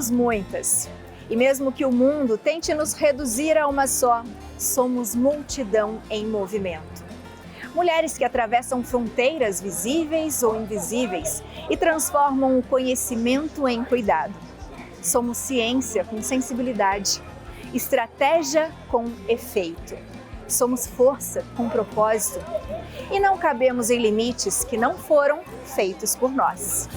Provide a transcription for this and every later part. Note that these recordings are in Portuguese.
Somos muitas. E mesmo que o mundo tente nos reduzir a uma só, somos multidão em movimento. Mulheres que atravessam fronteiras visíveis ou invisíveis e transformam o conhecimento em cuidado. Somos ciência com sensibilidade, estratégia com efeito. Somos força com propósito e não cabemos em limites que não foram feitos por nós.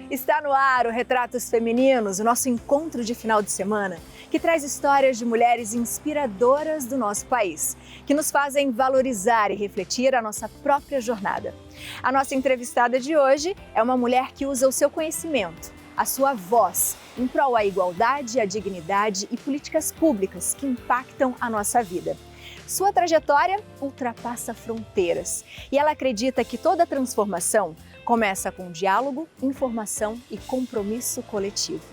Está no ar o Retratos Femininos, o nosso encontro de final de semana, que traz histórias de mulheres inspiradoras do nosso país, que nos fazem valorizar e refletir a nossa própria jornada. A nossa entrevistada de hoje é uma mulher que usa o seu conhecimento, a sua voz, em prol à igualdade, à dignidade e políticas públicas que impactam a nossa vida. Sua trajetória ultrapassa fronteiras e ela acredita que toda transformação começa com diálogo, informação e compromisso coletivo.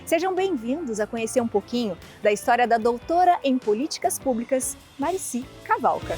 Sejam bem-vindos a conhecer um pouquinho da história da doutora em Políticas Públicas, Maricy Cavalca.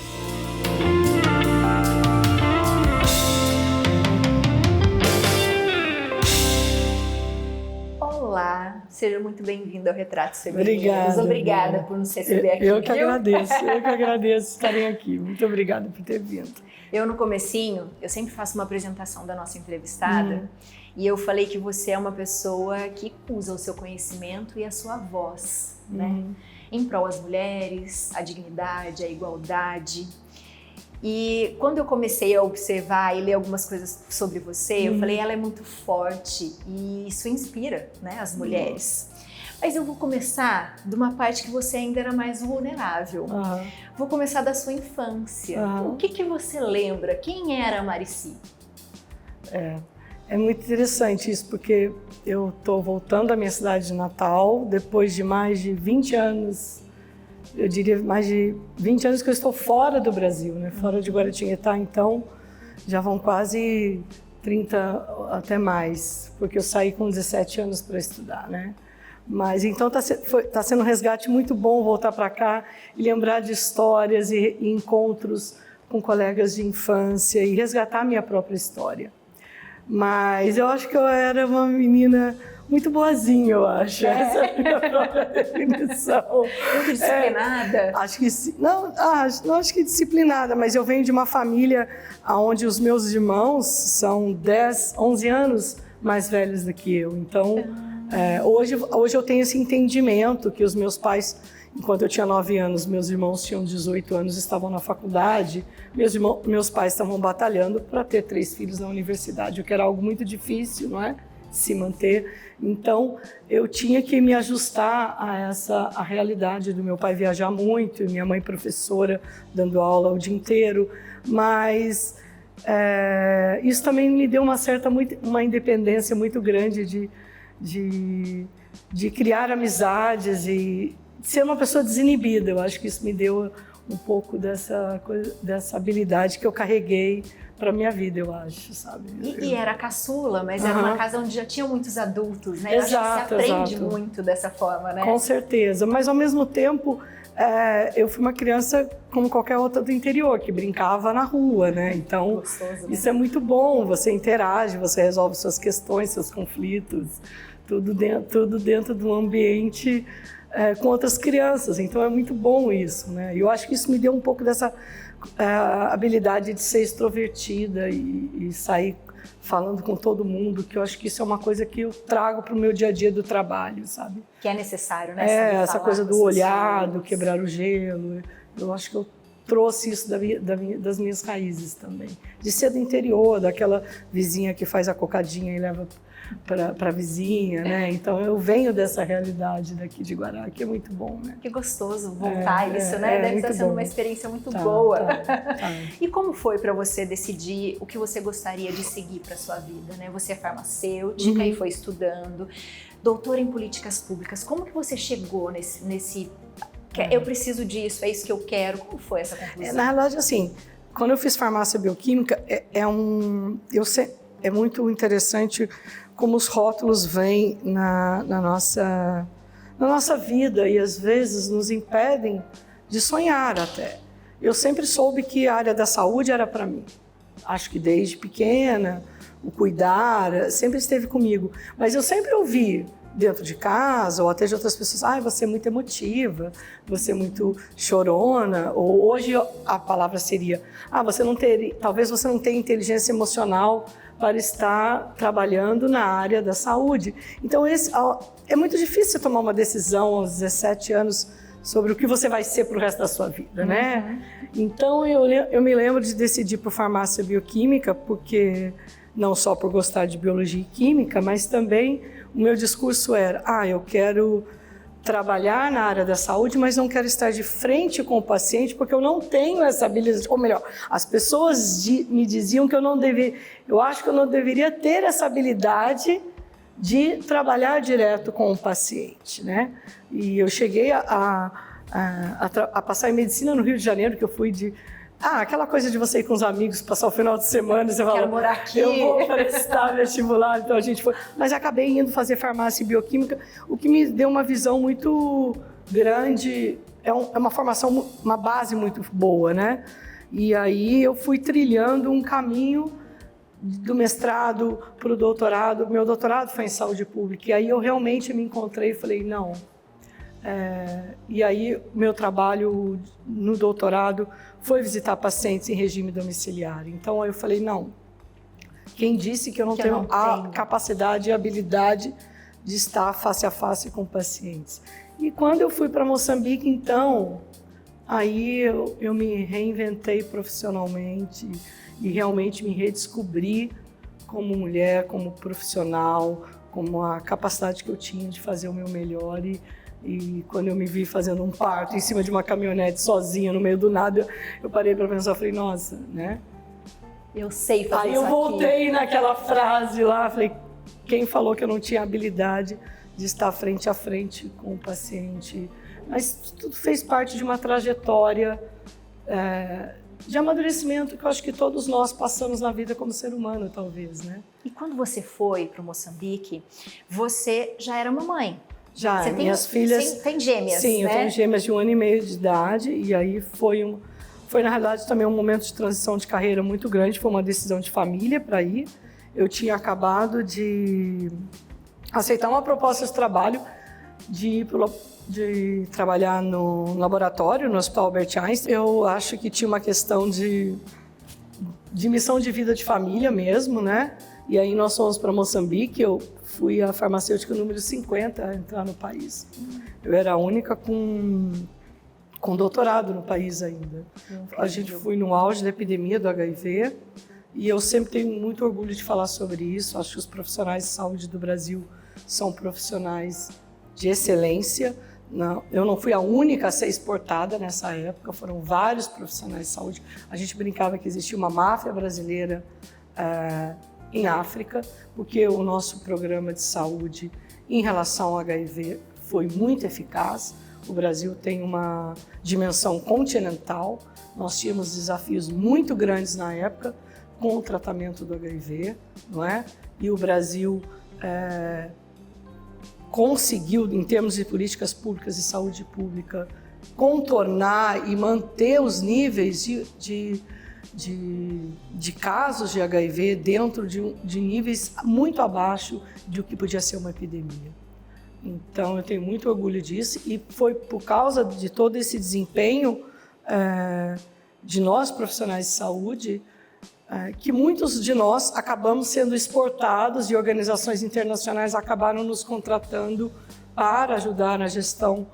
Olá, seja muito bem-vinda ao Retratos Femininos. Obrigada por nos receber aqui. Eu que agradeço estarem aqui. Muito obrigada por ter vindo. Eu, no comecinho, eu sempre faço uma apresentação da nossa entrevistada e eu falei que você é uma pessoa que usa o seu conhecimento e a sua voz, né? Em prol às mulheres, a dignidade, a igualdade. E quando eu comecei a observar e ler algumas coisas sobre você, eu falei, ela é muito forte e isso inspira, né, as mulheres. Mas eu vou começar de uma parte que você ainda era mais vulnerável. Vou começar da sua infância. O que você lembra? Quem era a Maricy? É muito interessante isso, porque eu estou voltando à minha cidade de Natal, depois de mais de 20 anos, eu diria mais de 20 anos que eu estou fora do Brasil, né? Fora de Guaratinguetá, então já vão quase 30, até mais, porque eu saí com 17 anos para estudar, né? Mas então tá sendo um resgate muito bom voltar para cá e lembrar de histórias e encontros com colegas de infância e resgatar a minha própria história. Mas eu acho que eu era uma menina muito boazinha, eu acho. Essa é a minha própria definição. Muito disciplinada? Acho que sim. Não acho que disciplinada, mas eu venho de uma família onde os meus irmãos são 10, 11 anos mais velhos do que eu. Então, hoje eu tenho esse entendimento que os meus pais, enquanto eu tinha 9 anos, meus irmãos tinham 18 anos, estavam na faculdade, meus pais estavam batalhando para ter 3 filhos na universidade, o que era algo muito difícil, não é? Se manter. Então, eu tinha que me ajustar a realidade do meu pai viajar muito, e minha mãe professora, dando aula o dia inteiro, mas isso também me deu uma independência muito grande de criar amizades e ser uma pessoa desinibida. Eu acho que isso me deu um pouco dessa habilidade que eu carreguei para minha vida, eu acho, sabe? E era caçula, mas era uma casa onde já tinham muitos adultos, né? Exato, eu acho que você aprende muito dessa forma, né? Com certeza, mas ao mesmo tempo eu fui uma criança como qualquer outra do interior, que brincava na rua, né? Então, gostoso, né? Isso é muito bom, você interage, você resolve suas questões, seus conflitos, tudo dentro de um ambiente com outras crianças, então é muito bom isso, né? E eu acho que isso me deu um pouco dessa habilidade de ser extrovertida e sair falando com todo mundo, que eu acho que isso é uma coisa que eu trago para o meu dia a dia do trabalho, sabe? Que é necessário, né? Essa coisa do olhar, do quebrar o gelo. Eu acho que eu trouxe isso das minhas raízes também. De ser do interior, daquela vizinha que faz a cocadinha e leva para a vizinha, né? Então eu venho dessa realidade daqui de Guará, que é muito bom, né? Que gostoso voltar isso, né? Deve estar sendo uma experiência muito boa. E como foi para você decidir o que você gostaria de seguir para sua vida, né? Você é farmacêutica e foi estudando, doutora em políticas públicas. Como que você chegou nesse eu preciso disso, é isso que eu quero? Como foi essa conclusão? Na realidade, assim, quando eu fiz farmácia bioquímica, é muito interessante como os rótulos vêm na nossa vida e às vezes nos impedem de sonhar até. eu sempre soube que a área da saúde era para mim. Acho que desde pequena, o cuidar sempre esteve comigo. Mas eu sempre ouvi dentro de casa ou até de outras pessoas, você é muito emotiva, você é muito chorona, ou hoje a palavra seria, talvez você não tenha inteligência emocional para estar trabalhando na área da saúde. Então é muito difícil tomar uma decisão aos 17 anos sobre o que você vai ser para o resto da sua vida, né? Então eu me lembro de decidir por farmácia bioquímica, porque não só por gostar de biologia e química, mas também o meu discurso era, eu quero trabalhar na área da saúde, mas não quero estar de frente com o paciente, porque eu não tenho essa habilidade, ou melhor, as pessoas me diziam que eu acho que eu não deveria ter essa habilidade de trabalhar direto com o paciente, né? E eu cheguei a passar em medicina no Rio de Janeiro, que eu fui aquela coisa de você ir com os amigos, passar o final de semana, você fala, quero morar aqui. Eu vou prestar vestibular, então a gente foi. Mas acabei indo fazer farmácia e bioquímica, o que me deu uma visão muito grande, é uma formação, uma base muito boa, né? E aí eu fui trilhando um caminho do mestrado para o doutorado. Meu doutorado foi em saúde pública, e aí eu realmente me encontrei e falei, não. E aí meu trabalho no doutorado foi visitar pacientes em regime domiciliar. Então aí eu falei, não, quem disse que eu não tenho a capacidade e habilidade de estar face a face com pacientes? E quando eu fui para Moçambique, então, aí eu me reinventei profissionalmente e realmente me redescobri como mulher, como profissional, como a capacidade que eu tinha de fazer o meu melhor. E quando eu me vi fazendo um parto em cima de uma caminhonete sozinha no meio do nada, eu parei para pensar, falei, nossa, né? Eu sei fazer isso. Aí eu voltei naquela frase lá, falei, quem falou que eu não tinha habilidade de estar frente a frente com o paciente? Mas tudo fez parte de uma trajetória de amadurecimento que eu acho que todos nós passamos na vida como ser humano, talvez, né? E quando você foi para o Moçambique, você já era mamãe? Já, você minhas filhas... Tem gêmeas, sim, né? Eu tenho gêmeas de 1 ano e meio de idade, e aí foi na realidade também um momento de transição de carreira muito grande, foi uma decisão de família para ir. Eu tinha acabado de aceitar uma proposta de trabalho de trabalhar no laboratório, no Hospital Albert Einstein. Eu acho que tinha uma questão de missão de vida de família mesmo, né? E aí nós fomos para Moçambique, eu fui a farmacêutica número 50 a entrar no país. Eu era a única com doutorado no país ainda. A gente foi no auge da epidemia do HIV e eu sempre tenho muito orgulho de falar sobre isso. Acho que os profissionais de saúde do Brasil são profissionais de excelência. Eu não fui a única a ser exportada nessa época, foram vários profissionais de saúde. A gente brincava que existia uma máfia brasileira em África, porque o nosso programa de saúde em relação ao HIV foi muito eficaz. O Brasil tem uma dimensão continental, nós tínhamos desafios muito grandes na época com o tratamento do HIV, não é? E o Brasil conseguiu, em termos de políticas públicas e saúde pública, contornar e manter os níveis de casos de HIV dentro de níveis muito abaixo do que podia ser uma epidemia. Então, eu tenho muito orgulho disso e foi por causa de todo esse desempenho de nós, profissionais de saúde, que muitos de nós acabamos sendo exportados e organizações internacionais acabaram nos contratando para ajudar na gestão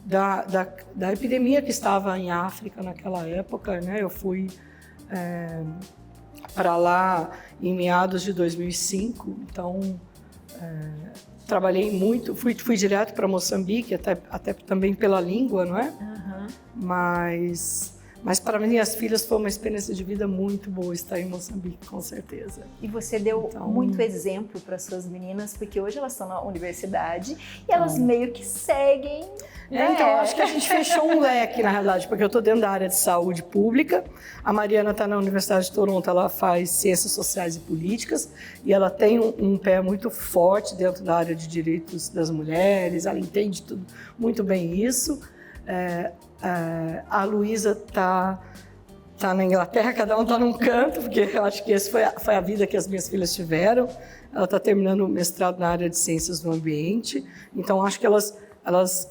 da epidemia que estava em África naquela época, né? Eu fui para lá em meados de 2005, então trabalhei muito, fui direto para Moçambique, até também pela língua, não é? Uhum. Mas para minhas filhas foi uma experiência de vida muito boa estar em Moçambique, com certeza. E você deu muito exemplo para suas meninas, porque hoje elas estão na universidade e elas meio que seguem. Então, acho que a gente fechou um leque, na realidade, porque eu estou dentro da área de saúde pública. A Mariana está na Universidade de Toronto, ela faz ciências sociais e políticas e ela tem um pé muito forte dentro da área de direitos das mulheres, ela entende tudo muito bem isso. A Luísa está na Inglaterra, cada um está num canto, porque eu acho que essa foi a vida que as minhas filhas tiveram. Ela está terminando o mestrado na área de Ciências do Ambiente, então acho que elas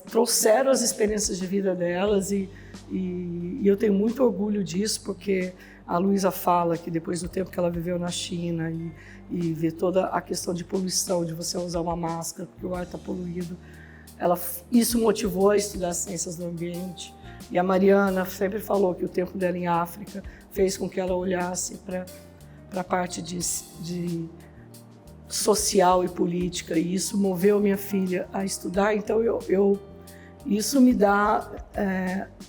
trouxeram as experiências de vida delas e eu tenho muito orgulho disso, porque a Luísa fala que depois do tempo que ela viveu na China e vê toda a questão de poluição, de você usar uma máscara porque o ar está poluído, isso motivou a estudar Ciências do Ambiente. E a Mariana sempre falou que o tempo dela em África fez com que ela olhasse para a parte de social e política, e isso moveu minha filha a estudar. Então isso me dá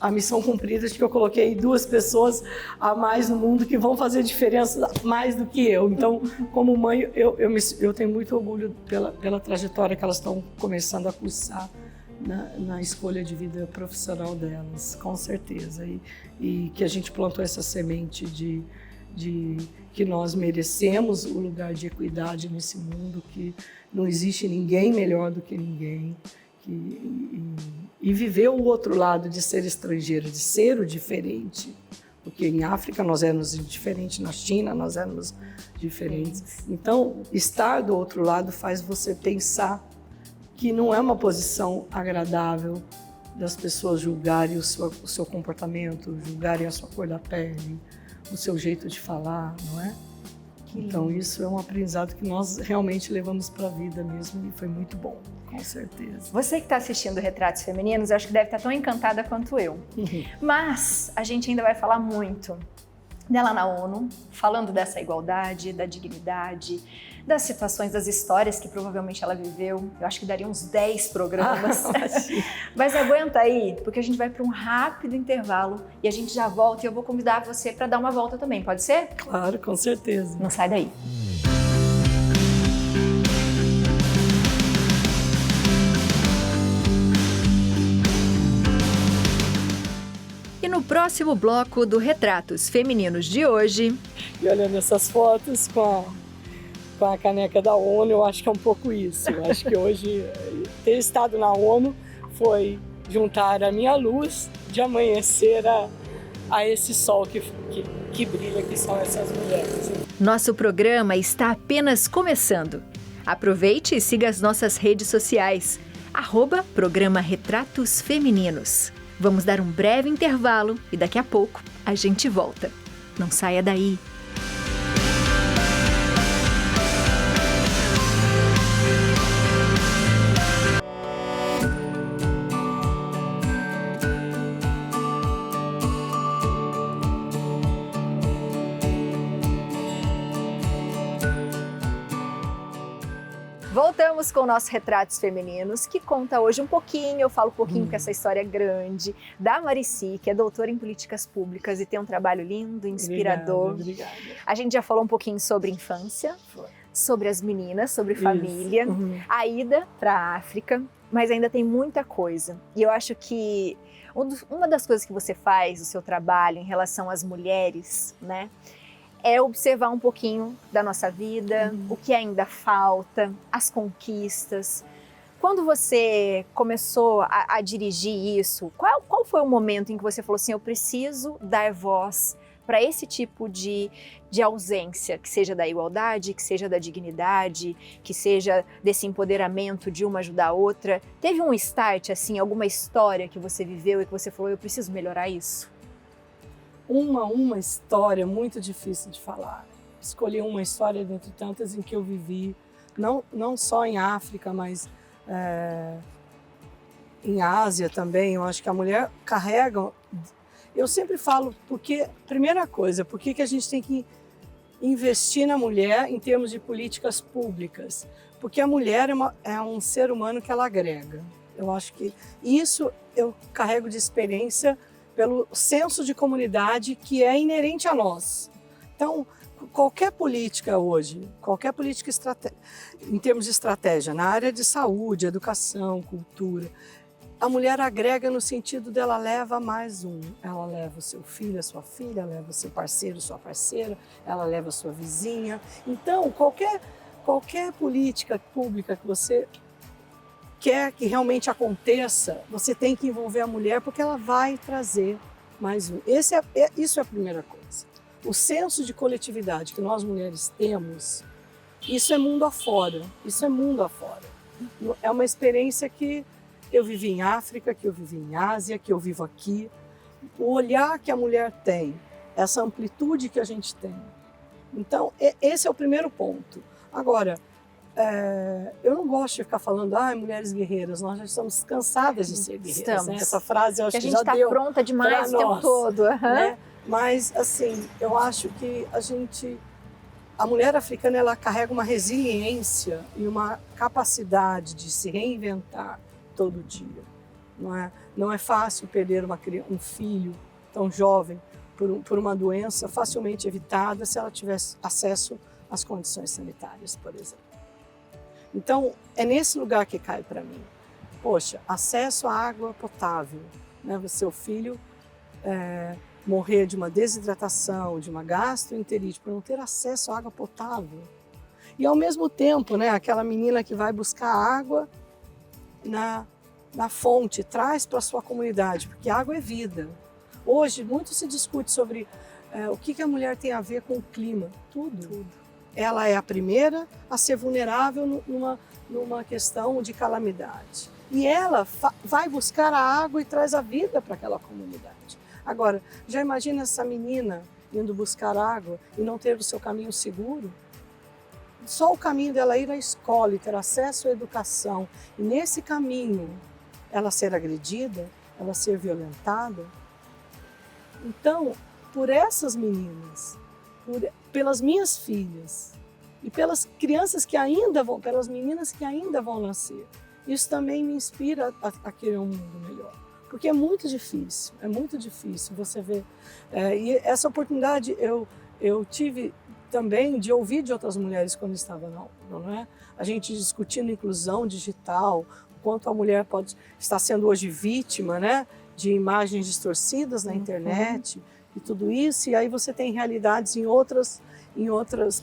a missão cumprida de que eu coloquei 2 pessoas a mais no mundo que vão fazer diferença mais do que eu. Então, como mãe, eu tenho muito orgulho pela trajetória que elas estão começando a cursar na escolha de vida profissional delas, com certeza. E que a gente plantou essa semente de que nós merecemos o lugar de equidade nesse mundo, que não existe ninguém melhor do que ninguém, e viver o outro lado de ser estrangeiro, de ser o diferente, porque em África nós éramos diferentes, na China nós éramos diferentes. Então, estar do outro lado faz você pensar que não é uma posição agradável das pessoas julgarem o seu comportamento, julgarem a sua cor da pele, o seu jeito de falar, não é? Então isso é um aprendizado que nós realmente levamos para a vida mesmo, e foi muito bom, com certeza. Você que está assistindo Retratos Femininos, eu acho que deve estar tão encantada quanto eu. Mas a gente ainda vai falar muito dela na ONU, falando dessa igualdade, da dignidade, das situações, das histórias que provavelmente ela viveu. Eu acho que daria uns 10 programas. Mas aguenta aí, porque a gente vai para um rápido intervalo e a gente já volta, e eu vou convidar você para dar uma volta também, pode ser? Claro, com certeza. Não sai daí. E no próximo bloco do Retratos Femininos de hoje... E olhando essas fotos com a caneca da ONU, eu acho que é um pouco isso. Eu acho que hoje ter estado na ONU foi juntar a minha luz de amanhecer a esse sol que brilha, que são essas mulheres. Nosso programa está apenas começando. Aproveite e siga as nossas redes sociais. @Programa Retratos Femininos. Vamos dar um breve intervalo e daqui a pouco a gente volta. Não saia daí. Voltamos com o nosso Retratos Femininos, que conta hoje um pouquinho, eu falo um pouquinho porque essa história é grande, da Marici, que é doutora em políticas públicas e tem um trabalho lindo, inspirador. Obrigada. A gente já falou um pouquinho sobre infância, sobre as meninas, sobre família, a ida para a África, mas ainda tem muita coisa. E eu acho que uma das coisas que você faz, o seu trabalho em relação às mulheres, né? É observar um pouquinho da nossa vida, o que ainda falta, as conquistas. Quando você começou a dirigir isso, qual foi o momento em que você falou assim, eu preciso dar voz para esse tipo de ausência, que seja da igualdade, que seja da dignidade, que seja desse empoderamento de uma ajudar a outra? Teve um start, assim, alguma história que você viveu e que você falou, eu preciso melhorar isso? Uma história muito difícil de falar. Escolhi uma história dentre tantas em que eu vivi, não só em África, mas em Ásia também. Eu acho que a mulher carrega... Eu sempre falo, primeira coisa, por que a gente tem que investir na mulher em termos de políticas públicas? Porque a mulher é um ser humano que ela agrega. Eu acho que isso eu carrego de experiência pelo senso de comunidade que é inerente a nós. Então, qualquer política hoje, em termos de estratégia, na área de saúde, educação, cultura, a mulher agrega no sentido dela leva mais um. Ela leva o seu filho, a sua filha, ela leva o seu parceiro, sua parceira, ela leva a sua vizinha. Então, qualquer política pública quer que realmente aconteça, você tem que envolver a mulher, porque ela vai trazer mais um. Isso é a primeira coisa. O senso de coletividade que nós mulheres temos, isso é mundo afora. Isso é mundo afora. É uma experiência que eu vivi em África, que eu vivi em Ásia, que eu vivo aqui. O olhar que a mulher tem, essa amplitude que a gente tem. Então, esse é o primeiro ponto. Agora, eu não gosto de ficar falando, mulheres guerreiras, nós já estamos cansadas de ser guerreiras. Né? Essa frase eu acho que já deu. A gente está pronta demais o tempo todo. Né? Mas, assim, eu acho que a mulher africana, ela carrega uma resiliência e uma capacidade de se reinventar todo dia. Não é fácil perder um filho tão jovem por uma doença facilmente evitada se ela tivesse acesso às condições sanitárias, por exemplo. Então, é nesse lugar que cai para mim. Poxa, acesso à água potável. Né? O seu filho morrer de uma desidratação, de uma gastroenterite, por não ter acesso à água potável. E, ao mesmo tempo, né, aquela menina que vai buscar água na fonte, traz para a sua comunidade, porque água é vida. Hoje, muito se discute sobre o que a mulher tem a ver com o clima. Tudo. Ela é a primeira a ser vulnerável numa questão de calamidade. E ela vai buscar a água e traz a vida para aquela comunidade. Agora, já imagina essa menina indo buscar água e não ter o seu caminho seguro? Só o caminho dela ir à escola e ter acesso à educação, e nesse caminho ela ser agredida, ela ser violentada. Então, por essas meninas, pelas minhas filhas e pelas crianças que ainda vão, pelas meninas que ainda vão nascer, isso também me inspira a querer um mundo melhor. Porque é muito difícil você ver. E essa oportunidade eu tive também de ouvir de outras mulheres quando estava na ONU, não é? A gente discutindo inclusão digital, o quanto a mulher está sendo hoje vítima, né, de imagens distorcidas na internet e tudo isso. E aí você tem realidades em outros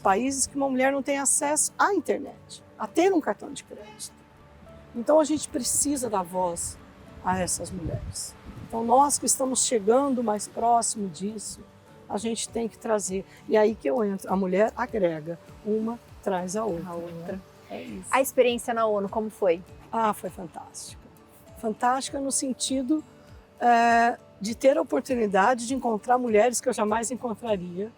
países que uma mulher não tem acesso à internet, a ter um cartão de crédito. Então a gente precisa dar voz a essas mulheres. Então nós que estamos chegando mais próximo disso, a gente tem que trazer. E aí que eu entro, a mulher agrega, uma traz a outra. Né? É isso. A experiência na ONU, como foi? Foi fantástica. Fantástica no sentido de ter a oportunidade de encontrar mulheres que eu jamais encontraria,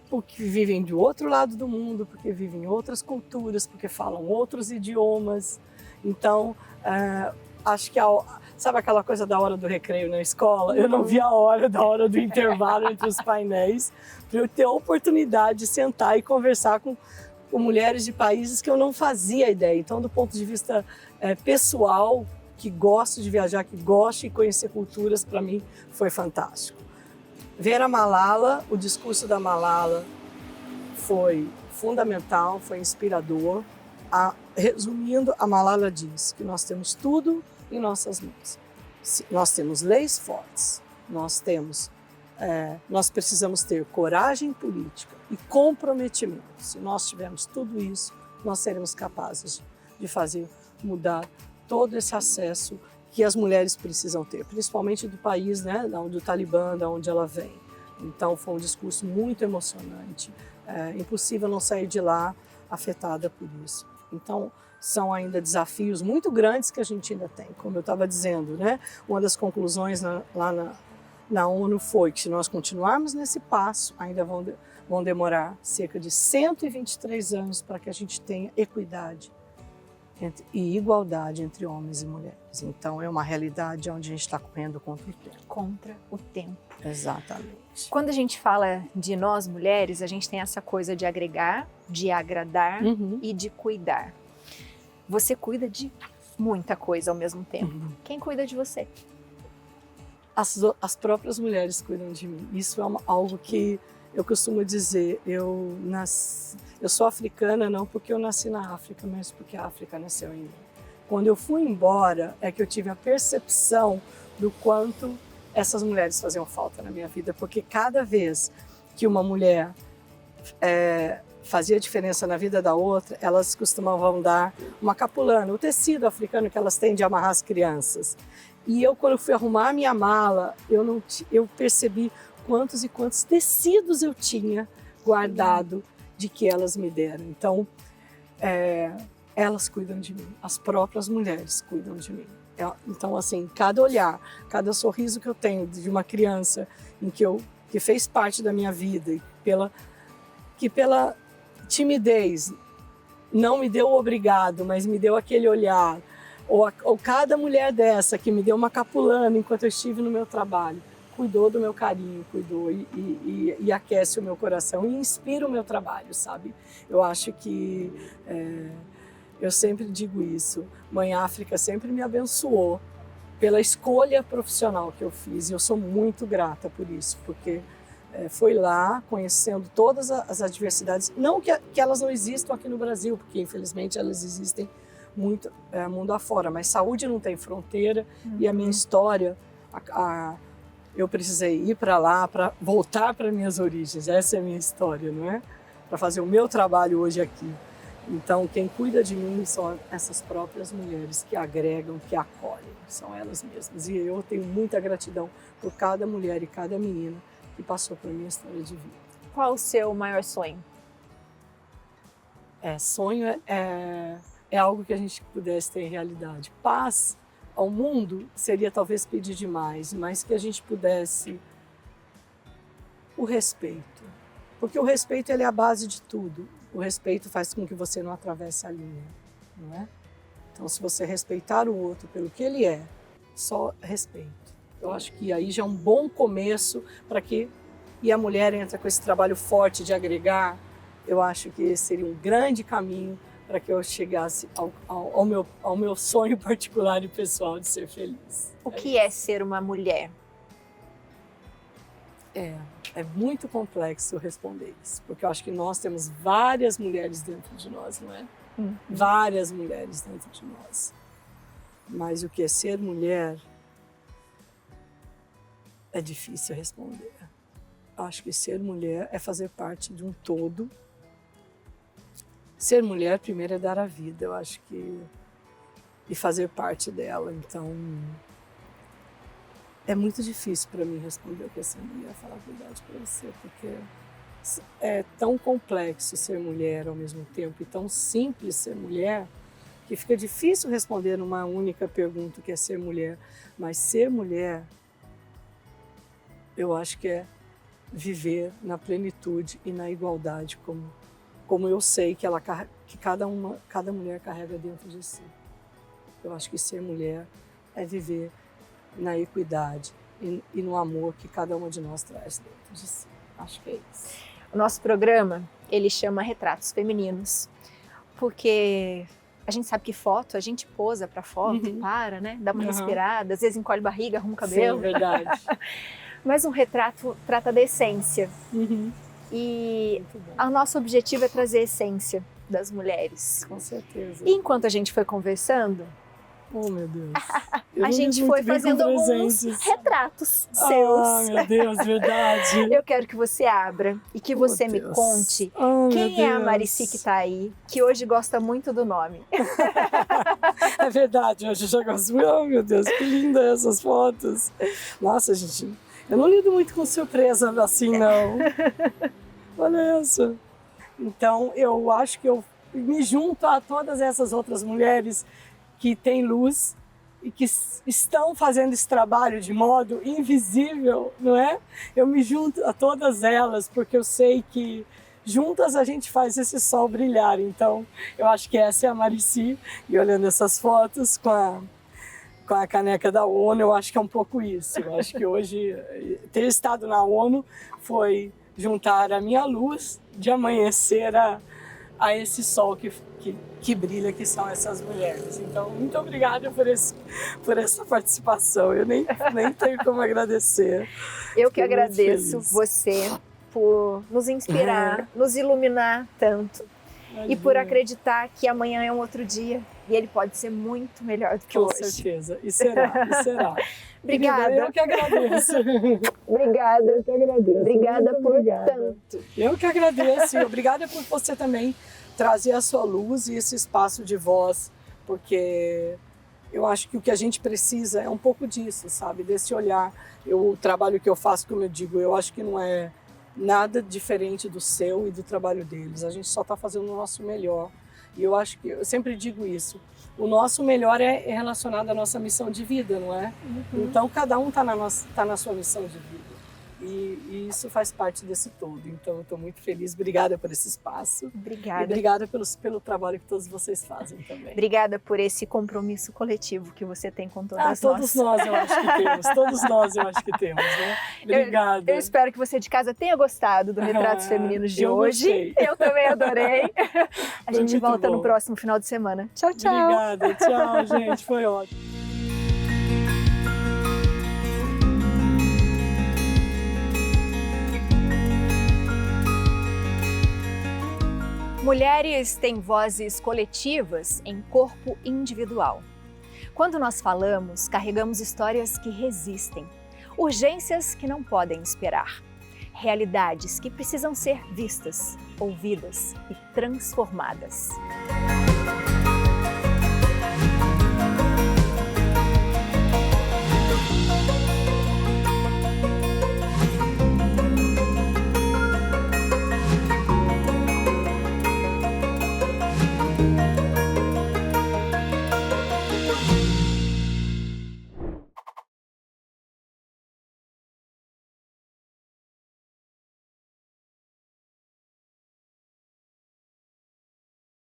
porque vivem do outro lado do mundo, porque vivem em outras culturas, porque falam outros idiomas. Então, acho que sabe aquela coisa da hora do recreio na escola? Eu não vi a hora da hora do intervalo entre os painéis para eu ter a oportunidade de sentar e conversar com mulheres de países que eu não fazia ideia. Então, do ponto de vista pessoal, que gosto de viajar, que gosto de conhecer culturas, para mim foi fantástico. Ver a Malala, o discurso da Malala foi fundamental, foi inspirador. Resumindo, a Malala diz que nós temos tudo em nossas mãos. Nós temos leis fortes, nós precisamos ter coragem política e comprometimento. Se nós tivermos tudo isso, nós seremos capazes de fazer mudar todo esse acesso que as mulheres precisam ter, principalmente do país, né, do Talibã, da onde ela vem. Então foi um discurso muito emocionante, impossível não sair de lá afetada por isso. Então, são ainda desafios muito grandes que a gente ainda tem. Como eu estava dizendo, né? Uma das conclusões lá na ONU foi que se nós continuarmos nesse passo, ainda vão demorar cerca de 123 anos para que a gente tenha equidade e igualdade entre homens e mulheres. Então, é uma realidade onde a gente está correndo contra o tempo. Contra o tempo. Exatamente. Quando a gente fala de nós mulheres, a gente tem essa coisa de agregar, de agradar e de cuidar. Você cuida de muita coisa ao mesmo tempo. Quem cuida de você? As próprias mulheres cuidam de mim. Isso é algo que eu costumo dizer. Eu sou africana não porque eu nasci na África, mas porque a África nasceu em mim. Quando eu fui embora, é que eu tive a percepção do quanto essas mulheres faziam falta na minha vida, porque cada vez que uma mulher fazia diferença na vida da outra, elas costumavam dar uma capulana, o tecido africano que elas têm de amarrar as crianças. E eu, quando fui arrumar a minha mala, eu percebi quantos e quantos tecidos eu tinha guardado de que elas me deram. Então, elas cuidam de mim, as próprias mulheres cuidam de mim. Então, assim, cada olhar, cada sorriso que eu tenho de uma criança que fez parte da minha vida, que pela timidez não me deu o obrigado, mas me deu aquele olhar, ou cada mulher dessa que me deu uma capulana enquanto eu estive no meu trabalho, cuidou do meu carinho, cuidou e aquece o meu coração e inspira o meu trabalho, sabe? Eu acho que, eu sempre digo isso, Mãe África sempre me abençoou pela escolha profissional que eu fiz e eu sou muito grata por isso, porque foi lá conhecendo todas as adversidades, não que elas não existam aqui no Brasil, porque infelizmente elas existem muito mundo afora, mas saúde não tem fronteira. E a minha história, eu precisei ir para lá para voltar para minhas origens, essa é a minha história, não é? Para fazer o meu trabalho hoje aqui. Então, quem cuida de mim são essas próprias mulheres que agregam, que acolhem, são elas mesmas. E eu tenho muita gratidão por cada mulher e cada menina que passou por minha história de vida. Qual o seu maior sonho? Sonho é algo que a gente pudesse ter em realidade. Paz ao mundo seria talvez pedir demais, mas que a gente pudesse o respeito. Porque o respeito ele é a base de tudo. O respeito faz com que você não atravesse a linha, não é? Então, se você respeitar o outro pelo que ele é, só respeito. Eu acho que aí já é um bom começo para que... E a mulher entra com esse trabalho forte de agregar. Eu acho que esse seria um grande caminho para que eu chegasse ao meu sonho particular e pessoal de ser feliz. O que é ser uma mulher? É muito complexo responder isso, porque eu acho que nós temos várias mulheres dentro de nós, não é? Várias mulheres dentro de nós. Mas o que é ser mulher é difícil responder. Acho que ser mulher é fazer parte de um todo. Ser mulher, primeiro, é dar a vida, eu acho que... E fazer parte dela, então... É muito difícil para mim responder o que é ser mulher, falar a verdade para você, porque é tão complexo ser mulher ao mesmo tempo e tão simples ser mulher, que fica difícil responder numa única pergunta o que é ser mulher. Mas ser mulher, eu acho que é viver na plenitude e na igualdade, como eu sei que cada mulher carrega dentro de si. Eu acho que ser mulher é viver na equidade e no amor que cada uma de nós traz dentro de si. Acho que é isso. O nosso programa, ele chama Retratos Femininos, porque a gente sabe que foto, a gente posa para foto, para, né? Dá uma respirada, às vezes encolhe barriga, arruma o cabelo. Sim, verdade. Mas um retrato trata da essência. E o nosso objetivo é trazer a essência das mulheres. Com certeza. E enquanto a gente foi conversando, oh, meu Deus. A gente foi fazendo alguns retratos seus. Ah, meu Deus, verdade. Eu quero que você abra e que você me conte quem é a Maricy que está aí, que hoje gosta muito do nome. É verdade, hoje eu já gosto. Oh, meu Deus, que linda essas fotos. Nossa, gente, eu não lido muito com surpresa assim, não. Olha essa. Então, eu acho que eu me junto a todas essas outras mulheres que têm luz e que estão fazendo esse trabalho de modo invisível, não é? Eu me junto a todas elas porque eu sei que juntas a gente faz esse sol brilhar. Então, eu acho que essa é a Maricy. E olhando essas fotos com a caneca da ONU, eu acho que é um pouco isso. Eu acho que hoje ter estado na ONU foi juntar a minha luz de amanhecer a esse sol que brilha, que são essas mulheres. Então, muito obrigada por essa participação. Eu nem tenho como agradecer. Eu que agradeço você por nos inspirar, nos iluminar tanto. Imagina. E por acreditar que amanhã é um outro dia. e ele pode ser muito melhor do que Com hoje. certeza, e será, e será. Obrigada. Querida, eu que agradeço. Obrigada. Eu que agradeço. Obrigada Muito por obrigada. tanto. Eu que agradeço. E obrigada por você também trazer a sua luz e esse espaço de voz, porque eu acho que o que a gente precisa é um pouco disso, sabe? Desse olhar. O trabalho que eu faço, como eu digo, eu acho que não é nada diferente do seu e do trabalho deles. A gente só está fazendo o nosso melhor. E eu acho que, eu sempre digo isso, o nosso melhor é relacionado à nossa missão de vida, não é? Então, cada um está na sua missão de vida. E isso faz parte desse todo. Então, eu estou muito feliz. Obrigada por esse espaço. Obrigada. E obrigada pelo trabalho que todos vocês fazem também. Obrigada por esse compromisso coletivo que você tem com todas nós. Todos nós eu acho que temos. Todos nós eu acho que temos, né? Obrigada. Eu espero que você de casa tenha gostado do Retratos Femininos de eu hoje. gostei. Eu também adorei. A Foi gente muito volta bom. no próximo final de semana. Tchau, tchau. Obrigada. Tchau, gente. Foi ótimo. Mulheres têm vozes coletivas em corpo individual. Quando nós falamos, carregamos histórias que resistem, urgências que não podem esperar, realidades que precisam ser vistas, ouvidas e transformadas.